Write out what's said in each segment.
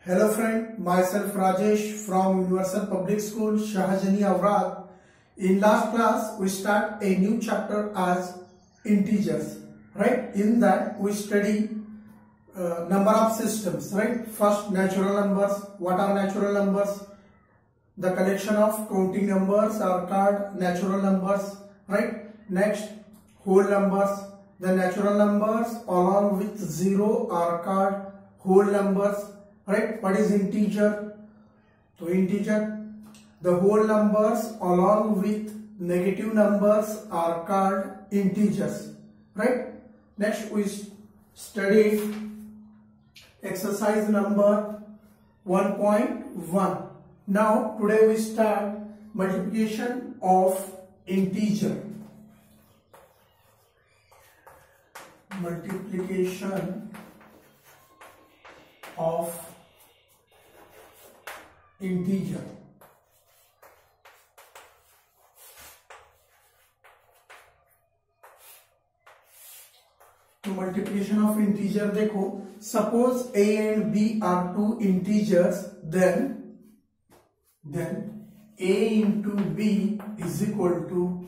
Hello friend, myself Rajesh from Universal Public School, Shahjani Avrad. In last class, we start a new chapter as integers, right? In that, we study number of systems, right? First, natural numbers. What are natural numbers? The collection of counting numbers are called natural numbers, right? Next, whole numbers. The natural numbers along with zero are called whole numbers. Right? What is integer? So integer, the whole numbers along with negative numbers are called integers. Right? Next we studied exercise number 1.1. Now today we start multiplication of integer. Multiplication of integer. तो multiplication of integer देखो, suppose a and b are two integers, then a into b is equal to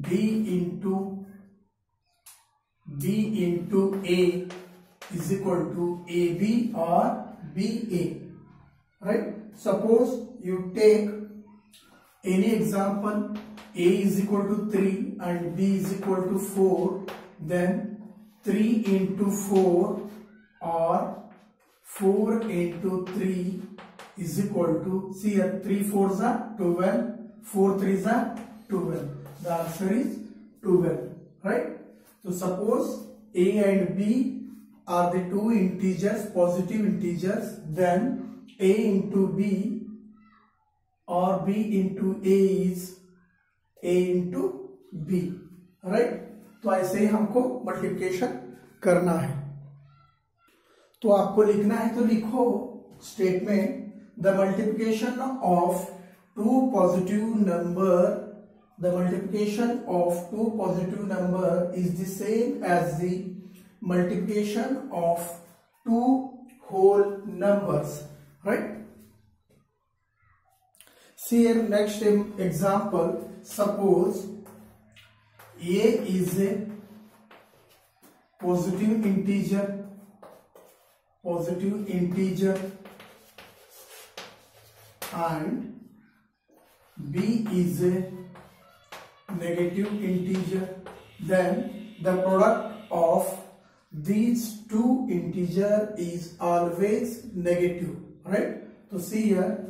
b into a is equal to ab or ba. Right? Suppose you take any example, a is equal to 3 and b is equal to 4, then 3 into 4 or 4 into 3 is equal to, see here, 3 4s are 12, 4 3s are 12. The answer is 12. Right? So suppose a and b are the two integers, positive integers, then a into b or b into a is a into b. Right? तो ऐसे ही हमको multiplication करना है. तो आपको लिखना है तो लिखो statement, the multiplication of two positive number, the multiplication of two positive number is the same as the multiplication of two whole numbers. Right? See here, next example. Suppose a is a positive integer and b is a negative integer. Then the product of these two integer is always negative. Right? So see here,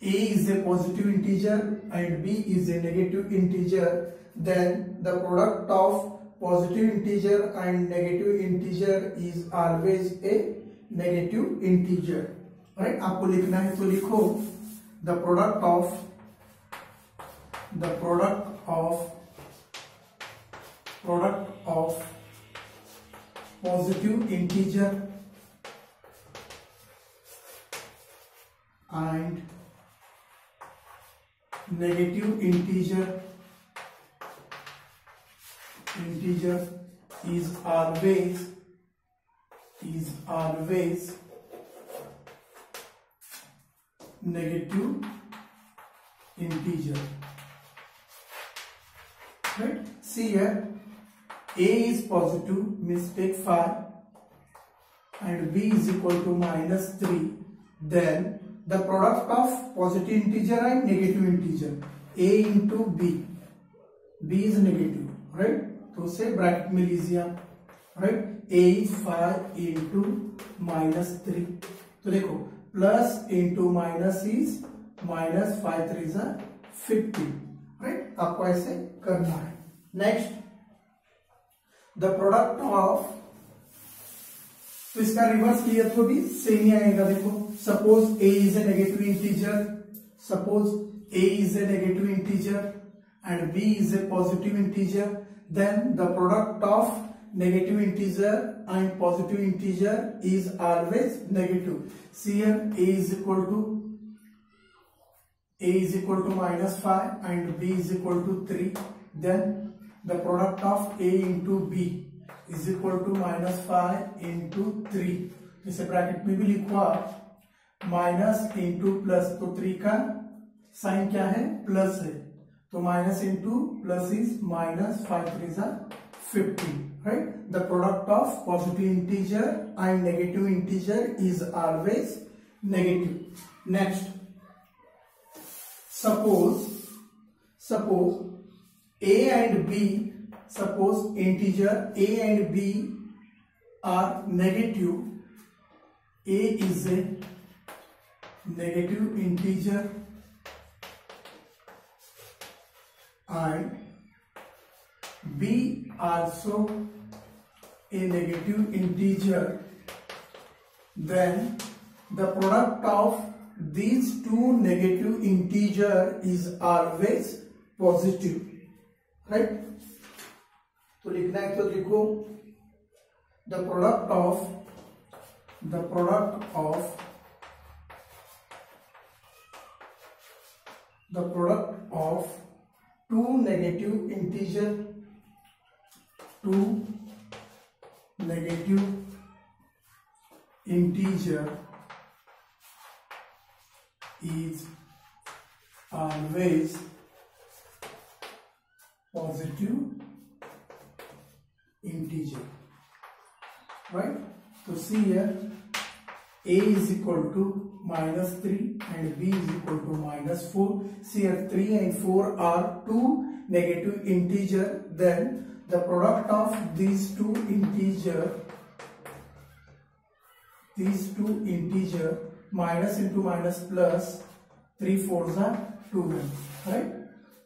a is a positive integer and b is a negative integer, then the product of positive integer and negative integer is always a negative integer. Right? आपको लिखना है तो लिखो the product of positive integer and negative integer is always negative integer. Right? See here, a is positive, means take 5, and b is equal to -3. Then the product of positive integer and negative integer, a into b is negative, right? तो से bracket में लीजिए आप, right? a is 5 into -3. तो देखो plus into minus is -5 3 are 50. Right? आपको ऐसे करना है. नेक्स्ट, द प्रोडक्ट ऑफ, तो इसका रिवर्स किया तो भी सेम ही आएगा. देखो suppose a is a negative integer and b is a positive integer, then the product of negative integer and positive integer is always negative. See here, a is equal to -5 and b is equal to 3, then the product of a into b is equal to -5 into 3. जैसे bracket में भी लिखा minus into plus, तो 3 का sign क्या है, plus है, तो minus into plus is minus, 5 3 जा 50, right. The product of positive integer and negative integer is always negative. Next, suppose a and b, suppose integer a and b are negative, a is a negative integer and b also a negative integer, then the product of these two negative integer is always positive, right? तो लिखना है तो लिखो the product of two negative integer is always positive integer, right? So see here, a is equal to -3 and b is equal to -4. See here, 3 and 4 are two negative integer, then the product of these two integer, minus into minus plus, 3 4s are 12, right?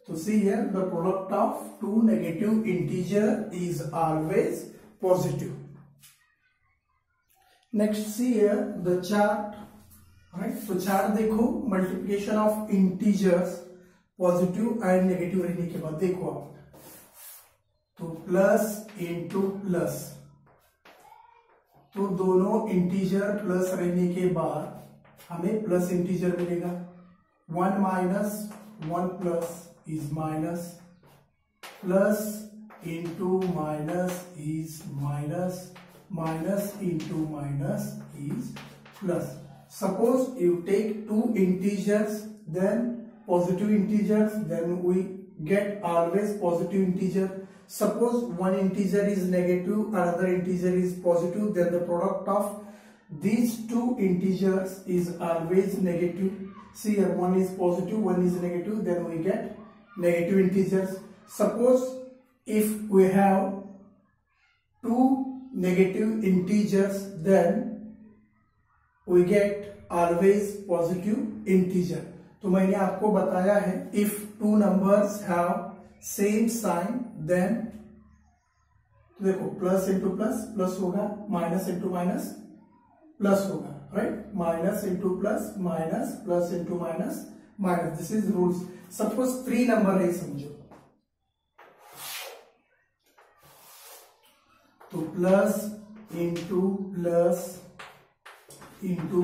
So see here, the product of two negative integer is always positive. Next, see here the chart, right? So chart देखो, multiplication of integers positive and negative रहने के बाद देखो आप, तो plus into plus, तो दोनों integer plus रहने के बाद हमें प्लस इंटीजर मिलेगा। 1 minus 1 plus is minus, plus into minus is minus, minus into minus is plus. Suppose you take two integers, then positive integers, then we get always positive integer. Suppose one integer is negative, another integer is positive, then the product of these two integers is always negative. See here, one is positive, one is negative, then we get negative integers. Suppose if we have two negative integers, then we get always positive integer. तो मैंने आपको बताया है, if two numbers have same sign, then तो देखो plus into plus plus होगा, minus into minus plus होगा, right? Minus into plus minus, plus into minus minus, this is rules. Suppose 3 number है समझो, तो प्लस इंटू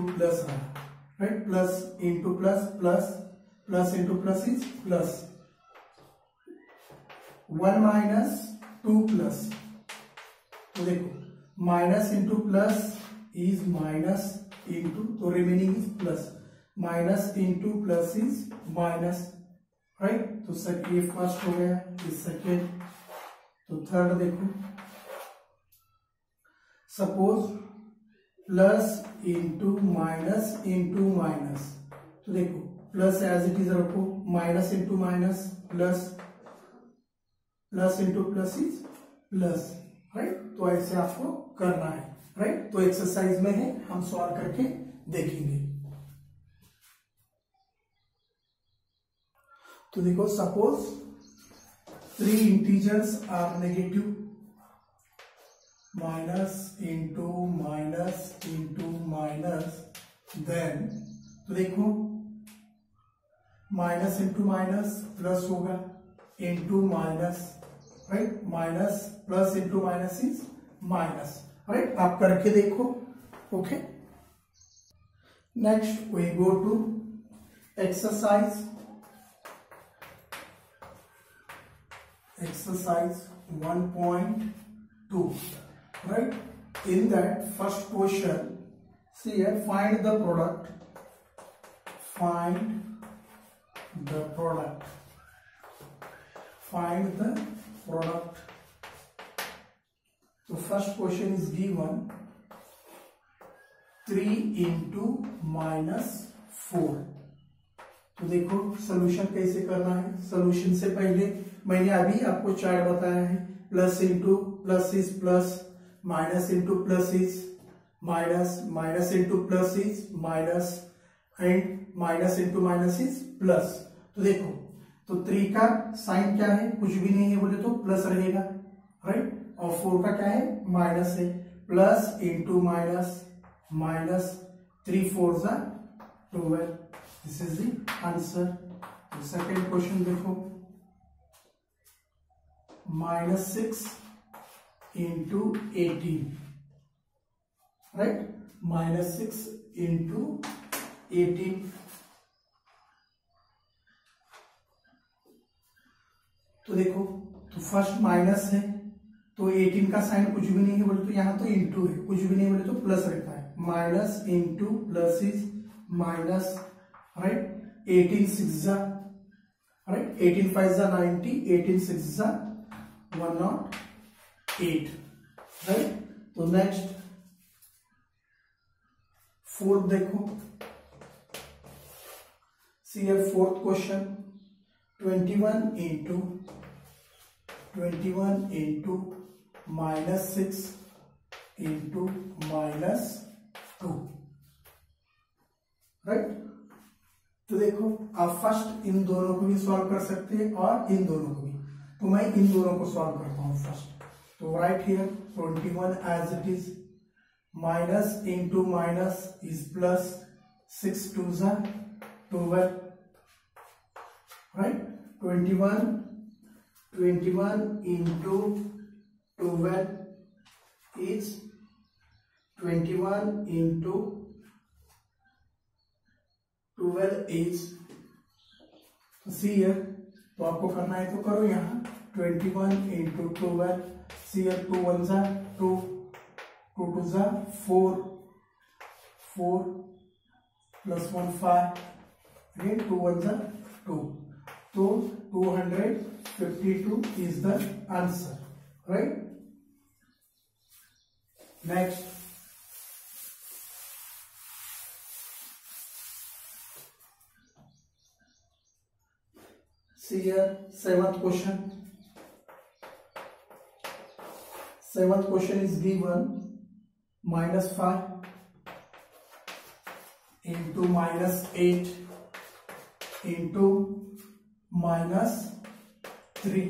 प्लस रहा, right? Plus into plus plus, plus into plus is plus. 1 minus 2 plus, तो देखो minus into plus is minus into, तो remaining is plus, minus into plus is minus, right? तो ये first हो गया, ये second, तो थर्ड देखो, सपोज प्लस इंटू माइनस, तो देखो प्लस एज इट इज रखो, minus into minus plus, plus into plus is plus, right? तो ऐसे आपको करना है, राइट? तो एक्सरसाइज में है, हम सॉल्व करके देखेंगे। तो देखो, suppose 3 integers are negative, minus into minus, then तो देखो माइनस इंटू माइनस प्लस होगा, into minus, right? Minus plus into minus is minus, right? आप करके देखो, okay? Next we go to exercise 1.2, right? In that first question See here, find the product. Find the product. Find the product. So first question is given 3 into -4. तो देखो solution कैसे करना है। Solution से पहले मैंने अभी आपको चार्ट बताया है, plus into plus is plus, minus into plus is minus, minus into plus is minus, and minus into minus is plus. तो देखो, तो 3 का साइन क्या है, कुछ भी नहीं है बोले तो प्लस रहेगा, राइट। और 4 का क्या है, माइनस है। प्लस इंटू माइनस, माइनस 3 4 जा 12। This is the answer. Second question देखो, -6 इंटू 18, राइट। -6 इंटू 18। तो देखो, तो फर्स्ट माइनस है, तो 18 का साइन कुछ भी नहीं है बोले तो यहाँ तो इंटू है, कुछ भी नहीं बोले तो प्लस रहता है। Minus into plus is minus, right. 18 6 जा, राइट। 18 5 जा 90, 18 6 जा 108, राइट। तो नेक्स्ट फोर्थ देखो, see here fourth question, 21 into -6 into -2, right. तो देखो, आप फर्स्ट इन दोनों को भी सॉल्व कर सकते हैं और इन दोनों को भी, तो मैं इन दोनों को सॉल्व करता हूं फर्स्ट। तो right here 21 as it is, minus into minus is plus, 6 2 जा 12, right. 21 into 12 is 21 into 12 is, see here, तो आपको करना है तो करो यहाँ 21 into 12, सी हियर 2 1 जा 2, 2 2 जा 4, 4 plus 1 5, again 2 1 जा 2, तो 252 is the answer, right? Next, see here seventh question. Seventh question is given -5 into -8 into -3,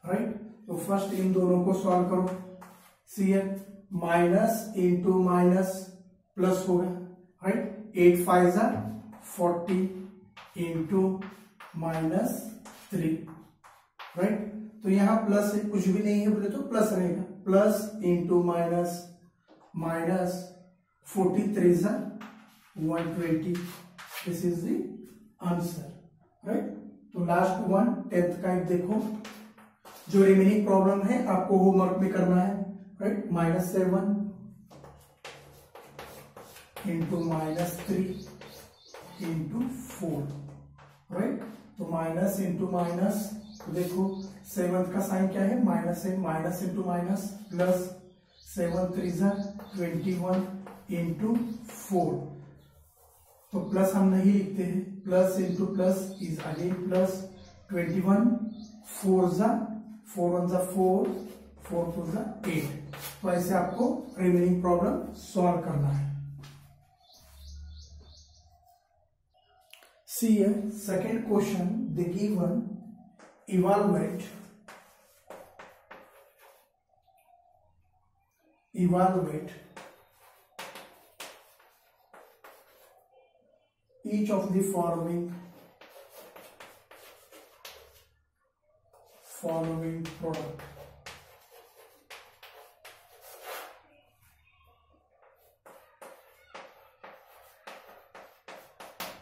right. तो फर्स्ट इन दोनों को सॉल्व करो। सी है, माइनस इंटू माइनस प्लस होगा, राइट। 8 5 जा 40 इंटू -3, राइट। तो यहाँ प्लस है, कुछ भी नहीं है बोले तो प्लस रहेगा। प्लस इंटू माइनस, माइनस 43 जा 120, this is the answer, right. तो लास्ट वन 10th का एक देखो, जो रिमेनिंग प्रॉब्लम है आपको होमवर्क में करना है, राइट। -7 into -3 into 4, right. तो माइनस इंटू माइनस, तो देखो 7 का साइन क्या है, माइनस है। माइनस इंटू माइनस प्लस, 7 3 जा 21 इंटू 4, तो प्लस हम नहीं लिखते हैं, plus into plus is again plus. 21 4 जा 4 1 जा 4, 4 2 जा 8। तो ऐसे आपको रिमेनिंग प्रॉब्लम सॉल्व करना है। See second question, the given evaluate each of the following product.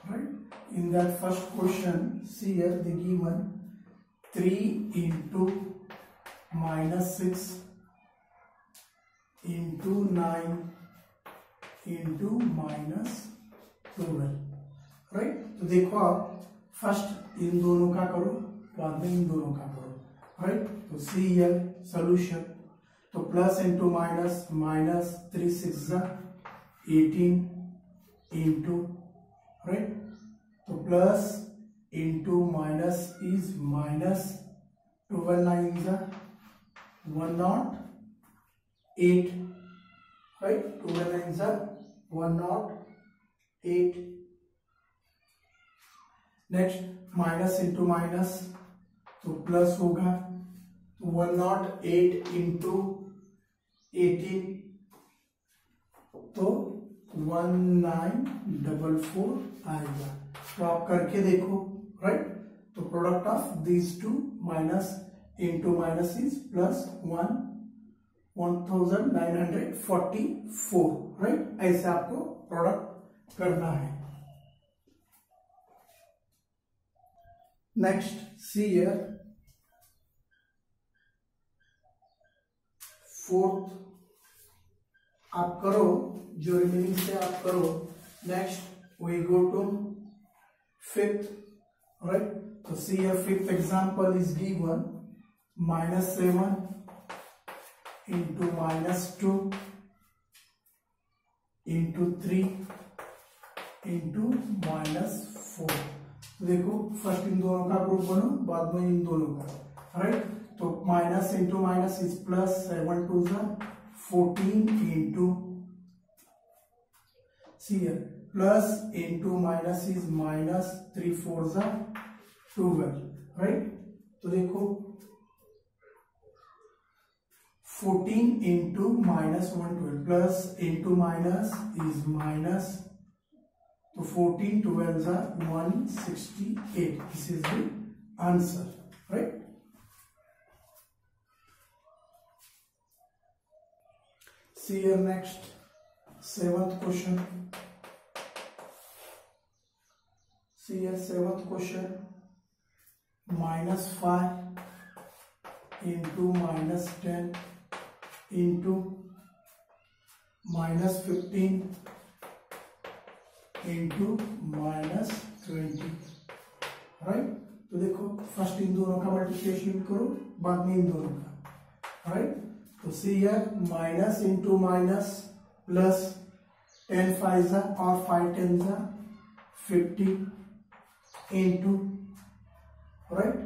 Right? In that first question, see here the given 3 into -6 into 9 into -12, right. तो देखो आप फर्स्ट इन दोनों का करो, बाद में इन दोनों का करो, राइट। तो CL सोल्यूशन, तो plus into minus, -3 6 18 into, right. तो plus into minus is -12 9 108, right. 12 9 108। Next minus into minus, तो प्लस होगा, 108 इंटू 18, तो 1944 आएगा। तो आप करके देखो, राइट। तो product of these two, minus into minus is plus 1944, right. ऐसे आपको प्रोडक्ट करना है। नेक्स्ट सी हियर, फोर्थ आप करो, जो रिमेनिंग से आप करो। Next we go to fifth, right. तो see here fifth example is given, -7 into -2 into 3 into -4। देखो फर्स्ट इन दोनों का ग्रुप बनो, बाद में इन दोनों का, राइट। तो minus into minus is plus, 7 2 14 into, see plus into minus is -3 4 12, right. तो देखो 14 into -112, plus into minus is minus, तो 14 12 168। This is the answer, right. See here next, seventh question. See here seventh question, -5 into -10 into -15 into -20, right. तो देखो first in दोनों का multiplication करो, बाद में इन दोनों का, राइट। तो see here minus into minus plus, 10 5 और 5 10 50 इंटू, राइट।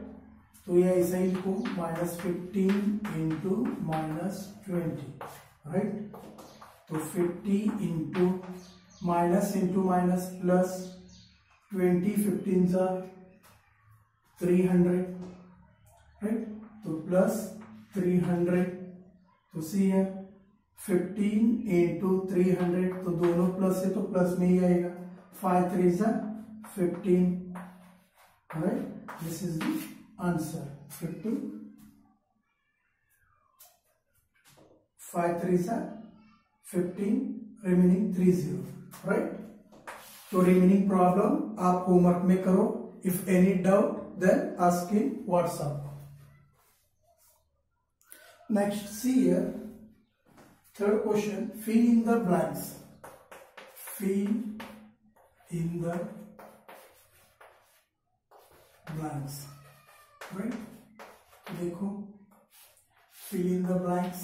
तो ये ऐसा ही लिखो, -15 इंटू -20, राइट। तो 50 इंटू माइनस प्लस, 20 15 300, राइट। तो प्लस 300। तो सी है 15 इंटू 300, तो दोनों प्लस है तो प्लस में ही आएगा, 5 3 15, right. This is the answer, 15 5 3 15, remaining 30, right. तो रिमेनिंग प्रॉब्लम आप होमवर्क में करो। If any doubt then ask in WhatsApp. Next, see here, third question, fill in the blanks. Fill in the blanks, right? देखो, fill in the blanks,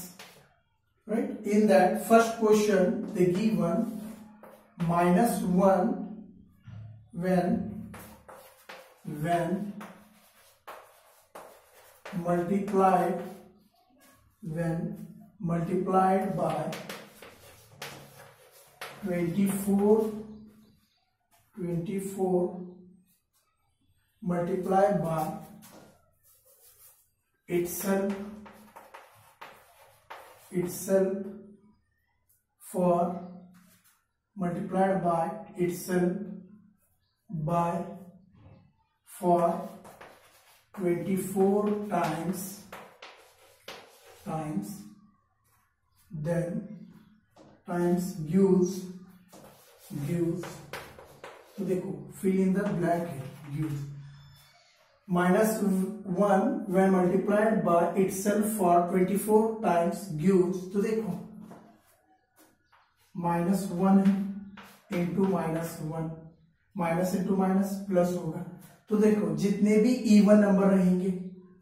right? In that first question, they given -1 when multiplied by 24 multiplied by itself for multiplied by itself by for 24 times then times gives तो देखो fill in the blank है, gives -1 when multiplied by itself for 24 times gives। तो देखो -1 है into -1, minus into minus plus होगा। तो देखो जितने भी इवन नंबर रहेंगे,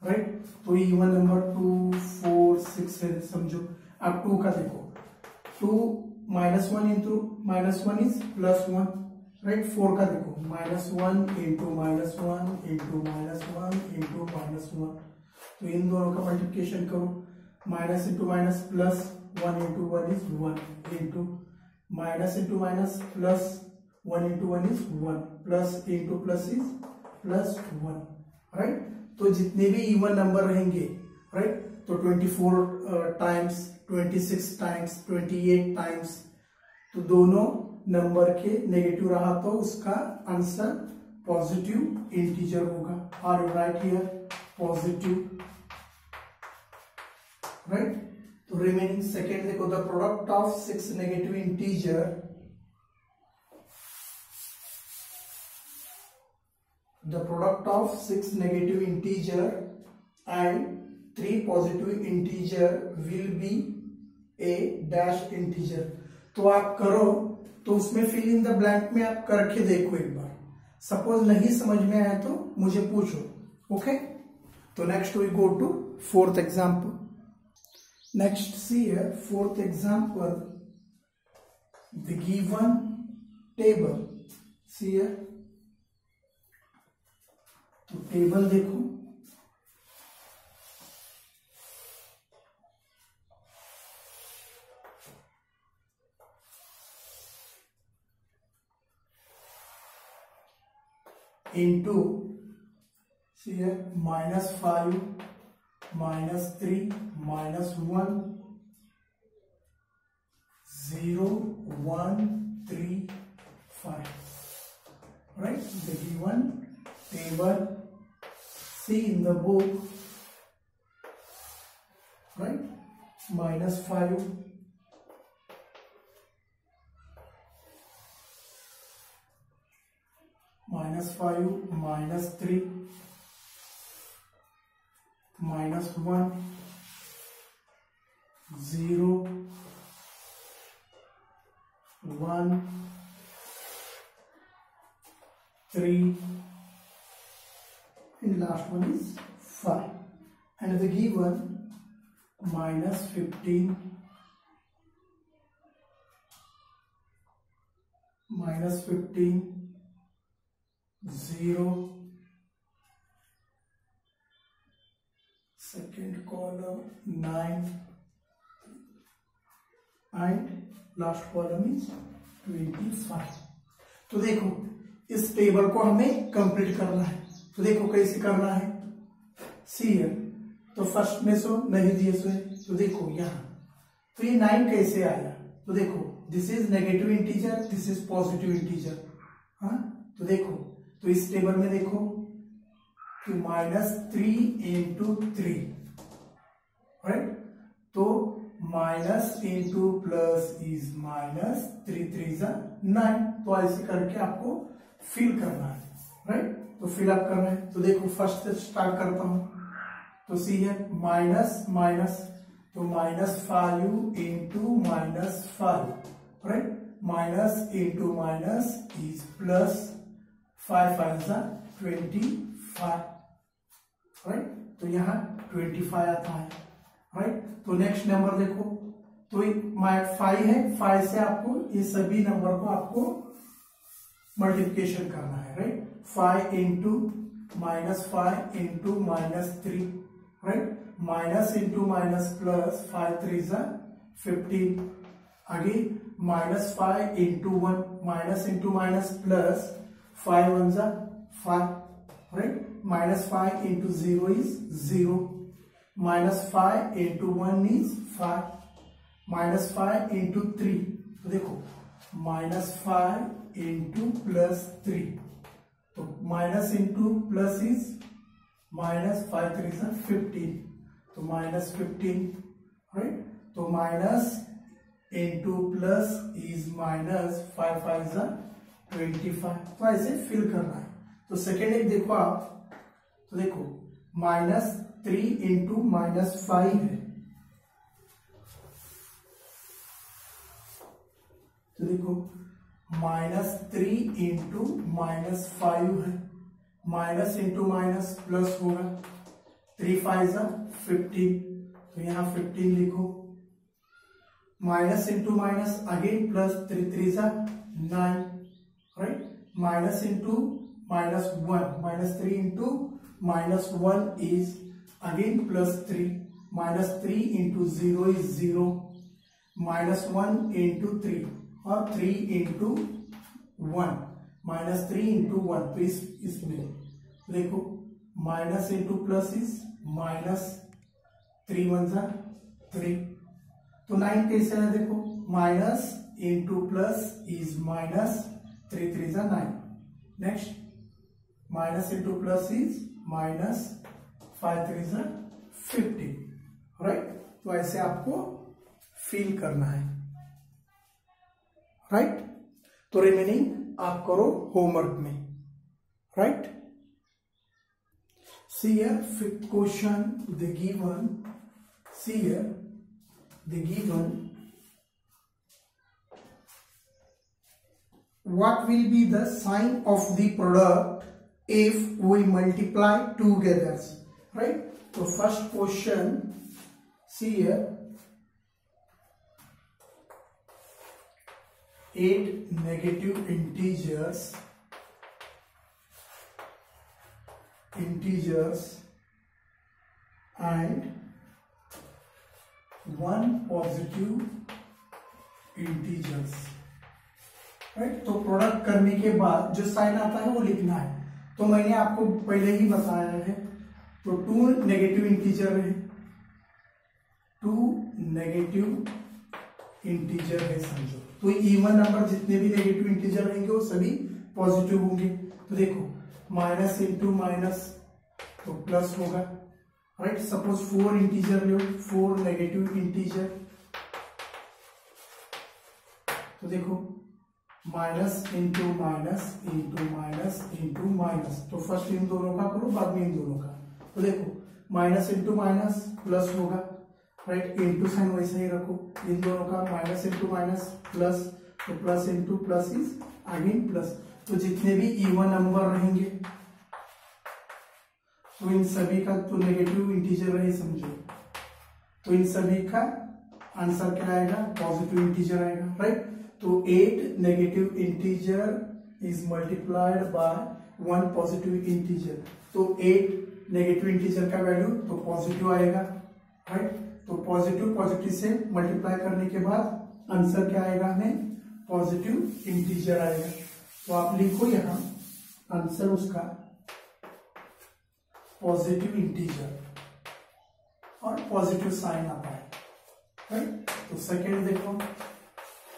राइट, तो इवन नंबर 2, 4, 6 है समझो। अब 2 का देखो, 2 -1 इंटू -1 इज +1, राइट। 4 का देखो, -1 इंटू -1 इंटू -1 इंटू -1, तो इन दोनों का मल्टीप्लिकेशन करो, minus into minus plus, 1 into 1 is 1 into minus into minus plus, 1 into 1 is 1 plus into plus is +1, right. तो जितने भी इवन नंबर रहेंगे, राइट, तो 24 टाइम्स, 26 टाइम्स, 28 टाइम्स, तो दोनों नंबर के नेगेटिव रहा तो उसका आंसर पॉजिटिव इंटीजर होगा। Are you right here, positive, right. तो रिमेनिंग सेकेंड देखो, the product of 6 negative integer, the product of 6 negative integer and 3 positive integer will be a dash integer। तो आप करो, तो उसमें फिल इन द ब्लैंक में आप करके देखो एक बार, सपोज नहीं समझ में आया तो मुझे पूछो, ओके। तो next we go to fourth example. Next see है fourth example, the given table, see है, तो टेबल देखो, इंटू सी है -5, -3, -1, 0, 1, 3, 5, right, the given table, see in the book, right, -5, -5, -3, -1, 0, 1, 3, and last one is 5, and the given -15, -15, 0, second column 9, and last column is 25। तो देखो इस table को हमें complete करना है, तो देखो कैसे करना है, सी है, तो फर्स्ट में सो नहीं दिए सो है, तो देखो यहाँ, तो ये 9 कैसे आया, तो देखो this is negative integer, this is positive integer, हाँ, तो देखो, तो इस टेबल में देखो कि -3 इंटू 3, राइट, तो माइनस इंटू प्लस इज -3, 3 9, तो ऐसे करके आपको फिल करना है, राइट, तो फिल अप करना है। तो देखो फर्स्ट से स्टार्ट करता हूं, तो सी है माइनस माइनस, तो -5 into -5, right, minus into minus is plus, 5 5 25, right, तो यहाँ 25 आता है, राइट। तो नेक्स्ट नंबर देखो, तो 5 है, 5 से आपको ये सभी नंबर को आपको मल्टीप्लिकेशन करना है, right, 5 into -5 into -3, right, minus into minus plus, 5 3 15, आगे -5 into 1, minus into minus plus, 5 1 5, right, -5 into 0 is 0, -5 into 1 is 5, -5 into 3, तो देखो -5 इंटू +3, तो माइनस इंटू प्लस इज -5 3 15, तो -15, राइट, तो माइनस इंटू प्लस इज -5 5 25, तो ऐसे फिल करना है। तो सेकेंड एक देखो आप, तो देखो -3 इंटू -5 है, तो देखो -3 इंटू -5 है, माइनस इंटू माइनस प्लस होगा, 3 5 15, तो यहाँ 15 लिखो, minus into minus again plus, 3 3 9, right, minus into minus 1, -3 into -1 is again +3, -3 into 0 is 0, -1 into 3 और 3 इंटू 1, -3 इंटू 1, तो इसमें देखो माइनस इंटू प्लस इज -3 1 3, तो 9 कैसे है, देखो minus into plus is -3 3 9, next minus into plus is -5 3 50, right. तो ऐसे आपको फिल करना है, राइट। तो रिमेनिंग आप करो होमवर्क में, right. See here, fifth question, the given, see here, the given, what will be the sign of the product if we multiply together, right? So first question, see here, 8 negative integers and 1 positive integers, right. तो product करने के बाद जो sign आता है वो लिखना है, तो मैंने आपको पहले ही बताया है। तो 2 नेगेटिव इंटीजर है, 2 नेगेटिव इंटीजर है समझो, तो इवन नंबर जितने भी नेगेटिव इंटीजर रहेंगे वो सभी पॉजिटिव होंगे। तो देखो माइनस इंटू माइनस तो प्लस होगा, राइट। सपोज 4 इंटीजर लो, 4 नेगेटिव इंटीजर, तो देखो minus into minus into minus into minus, तो फर्स्ट इन दोनों का करो बाद में इन दोनों का। तो देखो माइनस इंटू माइनस प्लस होगा, राइट, इंटू साइन वैसे ही रखो, इन दोनों का माइनस इंटू माइनस प्लस, तो plus into plus is again plus. तो जितने भी इवन नंबर रहेंगे तो इन सभी का तो नेगेटिव इंटीजर रहे समझो, तो इन सभी का आंसर क्या आएगा, पॉजिटिव इंटीजर आएगा, राइट। तो 8 negative integer is multiplied by 1 positive integer, तो 8 नेगेटिव इंटीजर का वैल्यू तो पॉजिटिव आएगा, राइट। तो पॉजिटिव से मल्टीप्लाई करने के बाद आंसर क्या आएगा, हमें पॉजिटिव इंटीजर आएगा। तो आप लिखो यहाँ आंसर उसका पॉजिटिव इंटीजर और पॉजिटिव साइन आता है, राइट। तो सेकेंड देखो,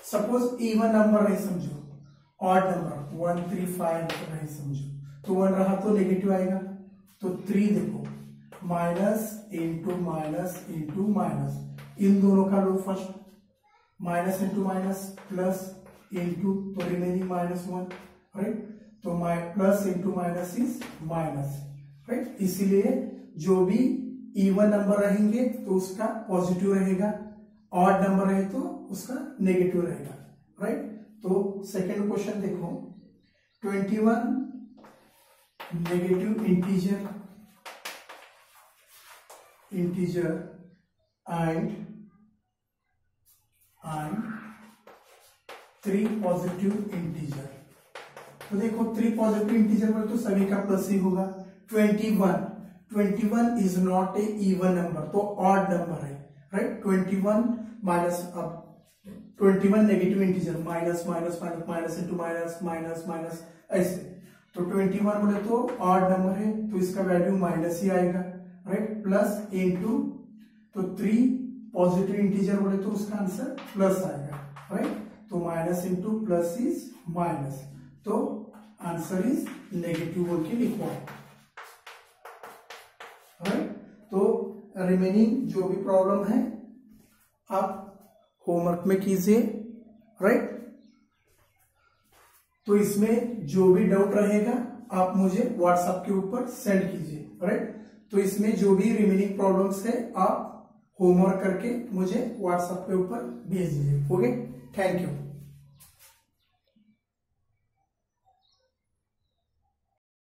सपोज इवन नंबर नहीं समझो, ऑड नंबर 1 3 5 नहीं समझो, तो 1 रहा तो नेगेटिव आएगा, तो 3 देखो minus into minus into minus, इन दोनों का लो first, minus into minus plus into, तो रिमेनिंग -1, राइट। तो plus into minus is minus, right. इसीलिए जो भी इवन नंबर रहेंगे तो उसका पॉजिटिव रहेगा, ऑड नंबर रहे तो उसका नेगेटिव रहेगा, राइट। तो सेकेंड क्वेश्चन देखो, 21 negative integer and 3 positive integer. तो देखो 3 पॉजिटिव इंटीजर में तो सभी का प्लस ही होगा। 21 is not a even number, तो ऑड नंबर है, राइट। 21 माइनस, अब 21 negative integer, minus minus minus minus into minus minus minus ऐसे, तो 21 बोले तो ऑड नंबर है तो इसका वैल्यू माइनस ही आएगा, राइट। प्लस इंटू, तो 3 पॉजिटिव इंटीजर बोले तो उसका आंसर प्लस आएगा, राइट। तो minus into plus is minus, तो आंसर इज नेगेटिव बोल के लिखो, राइट। तो रिमेनिंग जो भी प्रॉब्लम है आप होमवर्क में कीजिए, राइट। तो इसमें जो भी डाउट रहेगा आप मुझे व्हाट्सएप के ऊपर सेंड कीजिए, राइट। तो इसमें जो भी रिमेनिंग प्रॉब्लम्स है आप होमवर्क करके मुझे व्हाट्सएप के ऊपर भेज दीजिए, ओके। Thank you.